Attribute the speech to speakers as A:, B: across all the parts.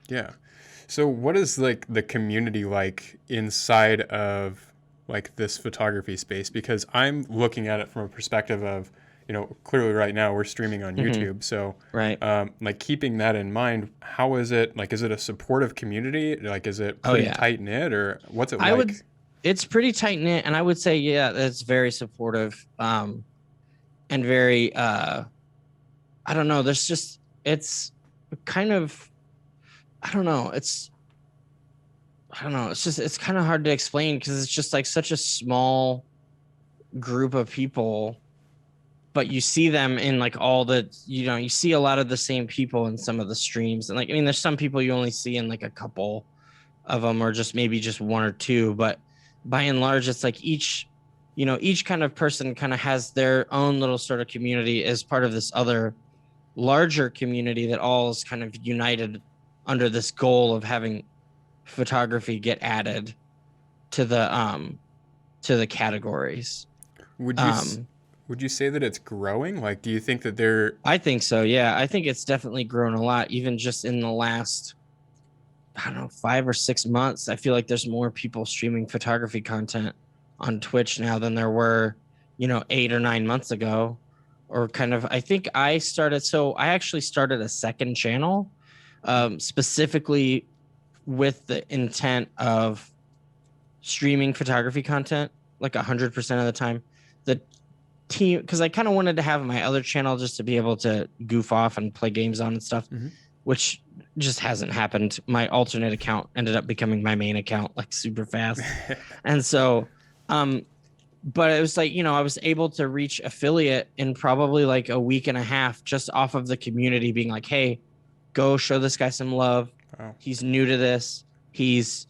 A: Yeah. So what is like the community like inside of like this photography space? Because I'm looking at it from a perspective of, clearly right now we're streaming on
B: Hmm.
A: YouTube. So,
B: Right.
A: like keeping that in mind, how is it like, is it a supportive community? Like, is it
B: Oh
A: pretty
B: yeah.
A: tight knit or what's it
B: I would
A: like?
B: it's pretty tight knit, and I would say, yeah, that's very supportive. And very I don't know, there's just it's kind of I don't know, it's just it's kind of hard to explain because it's just like such a small group of people, but you see them in like all the, you see a lot of the same people in some of the streams. And like, I mean, there's some people you only see in like a couple of them, or just maybe just one or two, but by and large, it's like each kind of person kind of has their own little sort of community as part of this other larger community that all is kind of united under this goal of having photography get added to the categories.
A: Would you s-
B: Um,
A: would you say that it's growing? Like, do you think that they're
B: I think so. Yeah, I think it's definitely grown a lot, even just in the last, I don't know, 5 or 6 months. I feel like there's more people streaming photography content on Twitch now than there were, 8 or 9 months ago. Or kind of, I think I actually started a second channel, specifically with the intent of streaming photography content like 100% of the time. The team, because I kind of wanted to have my other channel just to be able to goof off and play games on and stuff,
A: Mhm.
B: which just hasn't happened. My alternate account ended up becoming my main account like super fast. And so, um, but it was like, I was able to reach affiliate in probably like a week and a half just off of the community being like, hey, go show this guy some love.
A: Wow.
B: He's new to this. He's,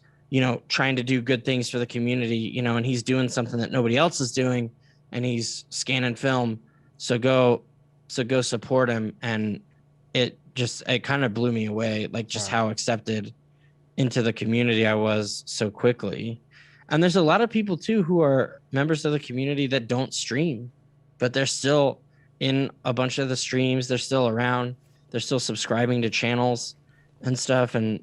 B: trying to do good things for the community, and he's doing something that nobody else is doing, and he's scanning film. So go support him. And it kind of blew me away, like just
A: Wow.
B: how accepted into the community I was so quickly. And there's a lot of people too who are members of the community that don't stream, but they're still in a bunch of the streams. They're still around. They're still subscribing to channels and stuff, and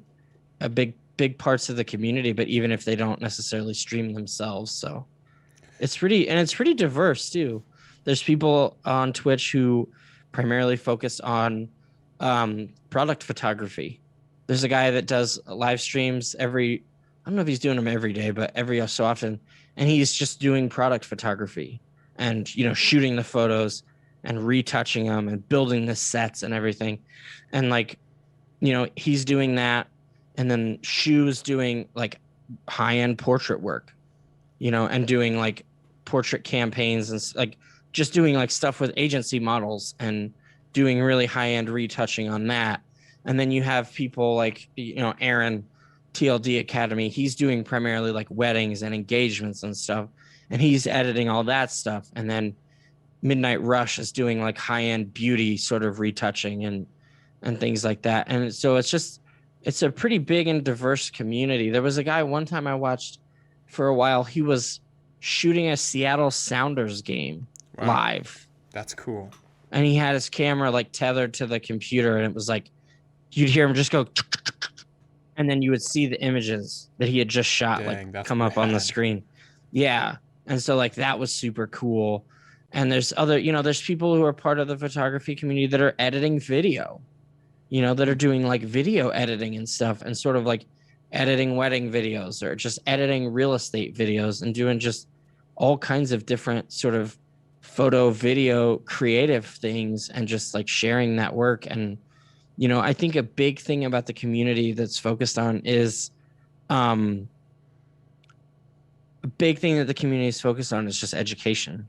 B: a big parts of the community. But even if they don't necessarily stream themselves, so it's pretty diverse too. There's people on Twitch who primarily focus on product photography. There's a guy that does live streams I don't know if he's doing them every day, but every so often, and he's just doing product photography and shooting the photos and retouching them and building the sets and everything. And like, he's doing that, and then Shu's doing like high end portrait work, and doing like portrait campaigns and like just doing like stuff with agency models and doing really high end retouching on that. And then you have people like, Aaron, TLD Academy. He's doing primarily like weddings and engagements and stuff, and he's editing all that stuff. And then Midnight Rush is doing like high end beauty sort of retouching and things like that. And so it's a pretty big and diverse community. There was a guy one time I watched for a while. He was shooting a Seattle Sounders game
A: Wow.
B: live,
A: That's cool.
B: and he had his camera like tethered to the computer, and it was like you'd hear him just go, and then you would see the images that he had just shot like
A: Dang, that's
B: come up on the
A: rad.
B: screen. Yeah. And so like that was super cool. And there's people who are part of the photography community that are editing video, that are doing like video editing and stuff, and sort of like editing wedding videos or just editing real estate videos and doing just all kinds of different sort of photo, video, creative things, and just like sharing that work. And, I think a big thing about the community that's focused on is um, a big thing that the community is focused on is just education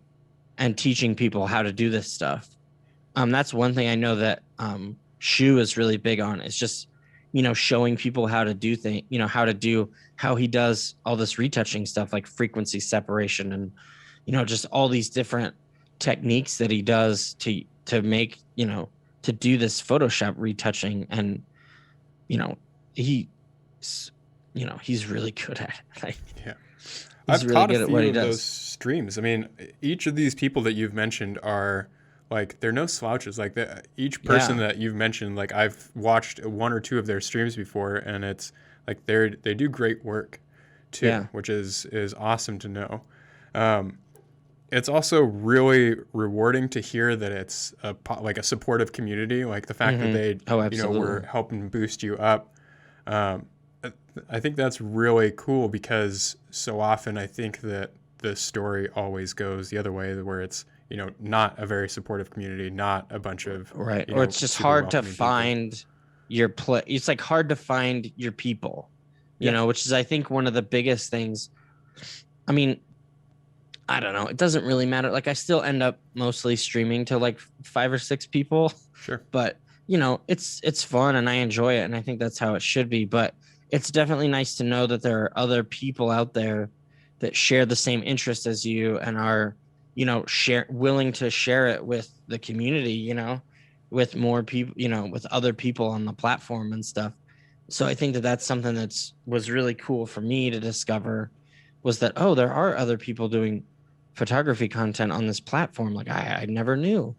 B: and teaching people how to do this stuff. That's one thing I know that Shu is really big on. It's just, showing people how to do things, how he does all this retouching stuff like frequency separation and, just all these different techniques that he does to make, to do this Photoshop retouching. And, you know, he, he's really good at it. Like,
A: Yeah.
B: he's
A: I've
B: really
A: caught a
B: good at what
A: few
B: he
A: of those
B: does.
A: streams. I mean, each of these people that you've mentioned are like they're no slouches. Like each person
B: Yeah.
A: that you've mentioned, like I've watched one or two of their streams before, and it's like they do great work too,
B: Yeah.
A: which is awesome to know. Um, it's also really rewarding to hear that it's like a supportive community, like the fact that they,
B: Oh,
A: were
B: absolutely.
A: helping boost you up. Um, I think that's really cool because so often I think that the story always goes the other way, where it's, not a very supportive community, not a bunch of,
B: Right. Or it's just
A: super
B: hard to
A: welcoming people.
B: find your play. It's like hard to find your people,
A: Yeah.
B: which is, I think, one of the biggest things. I mean, I don't know. It doesn't really matter. Like, I still end up mostly streaming to like 5 or 6 people,
A: Sure.
B: but it's fun and I enjoy it. And I think that's how it should be. But it's definitely nice to know that there are other people out there that share the same interest as you and are, willing to share it with the community, with more people, with other people on the platform and stuff. So I think that that's something that's was really cool for me to discover, was that, oh, there are other people doing photography content on this platform. Like I never knew,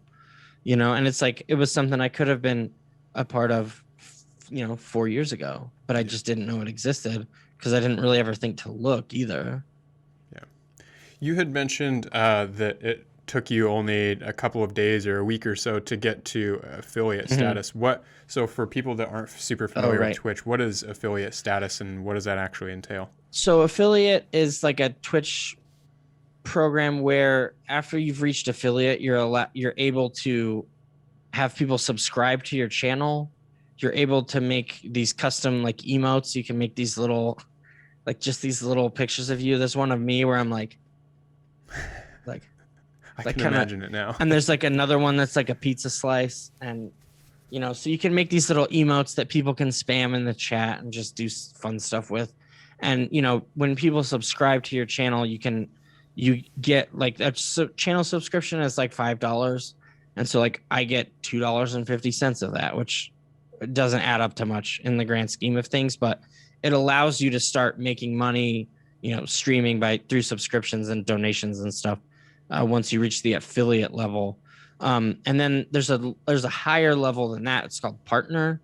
B: and it's like, it was something I could have been a part of, 4 years ago, but I
A: Yeah.
B: just didn't know it existed because I didn't really ever think to look either.
A: Yeah. You had mentioned that it took you only a couple of days or a week or so to get to affiliate
B: Mm-hmm.
A: status. So for people that aren't super
B: Oh,
A: familiar with
B: right.
A: Twitch, what is affiliate status and what does that actually entail?
B: So affiliate is like a Twitch program where after you've reached affiliate, you're able to have people subscribe to your channel. You're able to make these custom like emotes. You can make these little, like, just these little pictures of you. There's one of me where I'm like
A: I
B: like
A: can
B: kind of,
A: imagine it now.
B: and there's like another one that's like a pizza slice, and so you can make these little emotes that people can spam in the chat and just do fun stuff with. And when people subscribe to your channel, you get like a channel subscription is like $5, and so like I get $2.50 of that, which doesn't add up to much in the grand scheme of things, but it allows you to start making money, streaming through subscriptions and donations and stuff, once you reach the affiliate level. And then there's a higher level than that. It's called partner,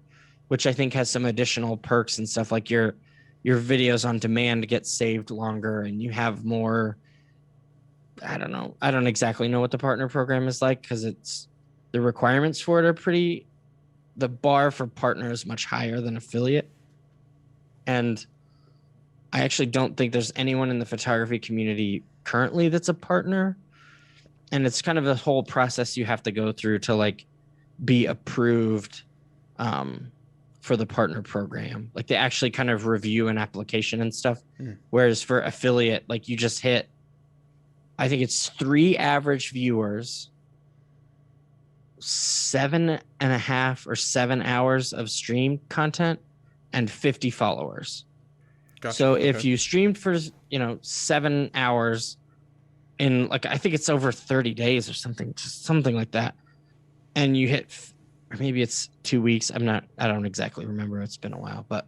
B: which I think has some additional perks and stuff, like your videos on demand get saved longer and you have more. I don't know. I don't exactly know what the partner program is like, because the requirements for it are pretty. The bar for partner is much higher than affiliate, and I actually don't think there's anyone in the photography community currently that's a partner. And it's kind of a whole process you have to go through to like be approved, um, for the partner program. Like they actually kind of review an application and stuff.
A: Hmm.
B: Whereas for affiliate, like you just hit, I think it's 3 average viewers, 7.5 or 7 hours of stream content, and 50 followers.
A: Gotcha.
B: So if
A: Okay.
B: you streamed for 7 hours in, like, I think it's over 30 days or something, just something like that, and you hit, or maybe it's 2 weeks, I don't exactly remember, it's been a while, but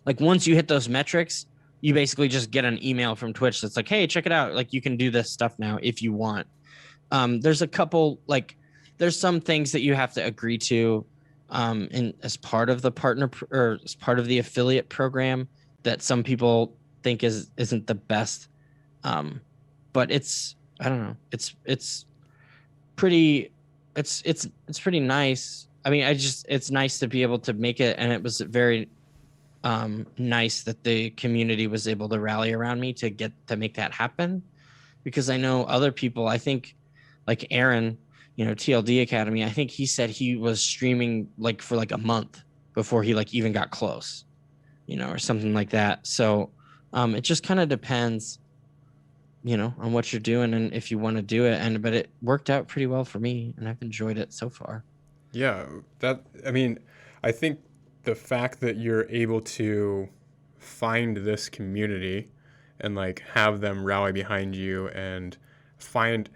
B: like once you hit those metrics, you basically just get an email from Twitch that's like, hey, check it out, like you can do this stuff now if you want. There's a couple, like, there's some things that you have to agree to, in as part of the partner or as part of the affiliate program, that some people think isn't the best. But it's, I don't know, it's pretty, it's pretty nice. I mean, it's nice to be able to make it, and it was very nice that the community was able to rally around me to make that happen, because I know other people, I think, like Aaron, TLD Academy, I think he said he was streaming like for like a month before he like even got close, or something like that. So it just kind of depends, on what you're doing and if you want to do it. But it worked out pretty well for me and I've enjoyed it so far.
A: Yeah, I mean, I think the fact that you're able to find this community and like have them rally behind you and find,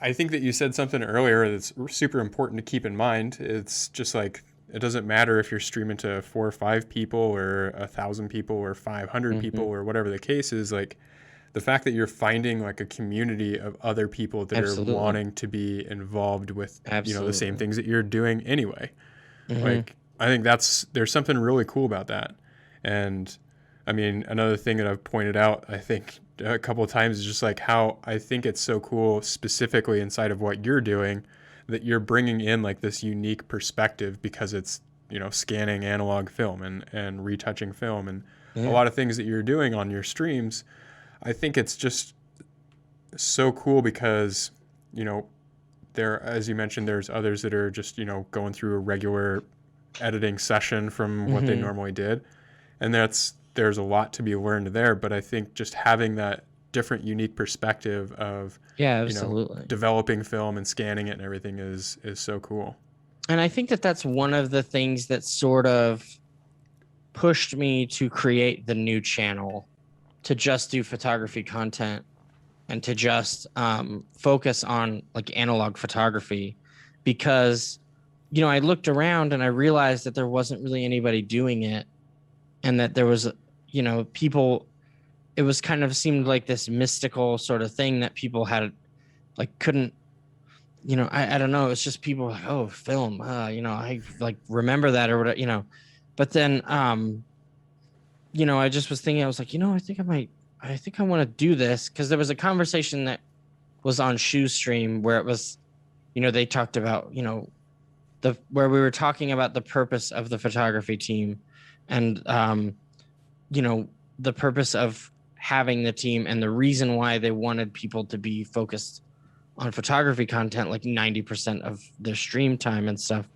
A: I think that you said something earlier that's super important to keep in mind. It's just like, it doesn't matter if you're streaming to 4 or 5 people or 1,000 people or 500 people
B: Mm-hmm.
A: or whatever the case is. Like, the fact that you're finding like a community of other people that
B: Absolutely.
A: are wanting to be involved with, the same
B: Absolutely.
A: things that you're doing anyway.
B: Mm-hmm.
A: Like, I think there's something really cool about that. And I mean, another thing that I've pointed out, I think a couple of times is just like how I think it's so cool specifically inside of what you're doing that you're bringing in like this unique perspective because it's, scanning analog film and retouching film and a
B: Yeah.
A: lot of things that you're doing on your streams. I think it's just so cool because, there, as you mentioned, there's others that are just, going through a regular editing session from what they
B: Mm-hmm.
A: normally did. And there's a lot to be learned there. But I think just having that different, unique perspective of,
B: Yeah, absolutely.
A: developing film and scanning it and everything is so cool.
B: And I think that that's one of the things that sort of pushed me to create the new channel, to just do photography content and to just focus on like analog photography, because I looked around and I realized that there wasn't really anybody doing it, and that there was people, it was kind of seemed like this mystical sort of thing that people had, like, couldn't, I don't know, it's just people like, oh, film, I like remember that or whatever. But then I just was thinking, I was like, I think I want to do this, because there was a conversation that was on Shoe's stream where it was, they talked about, where we were talking about the purpose of the photography team, and, the purpose of having the team and the reason why they wanted people to be focused on photography content, like 90% of their stream time and stuff.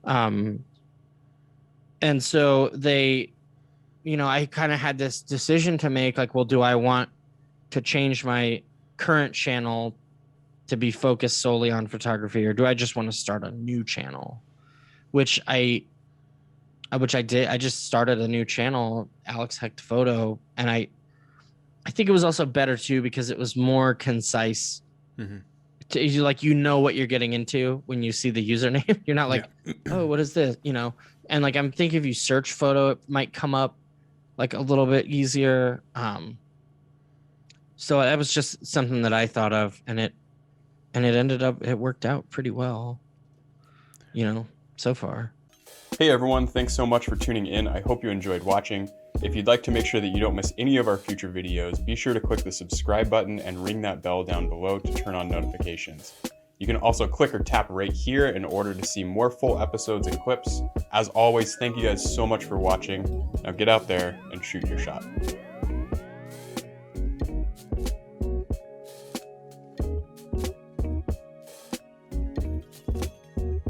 B: And so they, I kind of had this decision to make, like, well, do I want to change my current channel to be focused solely on photography, or do I just want to start a new channel? Which I did. I just started a new channel, Alex Hecht Photo, and I think it was also better too because it was more concise.
A: Mm-hmm.
B: What you're getting into when you see the username. You're not like, oh, what is this? And like, I'm thinking if you search photo, it might come up like a little bit easier. So that was just something that I thought of, and it worked out pretty well, so far.
A: Hey everyone, thanks so much for tuning in. I hope you enjoyed watching. If you'd like to make sure that you don't miss any of our future videos, be sure to click the subscribe button and ring that bell down below to turn on notifications. You can also click or tap right here in order to see more full episodes and clips. As always, thank you guys so much for watching. Now get out there and shoot your shot.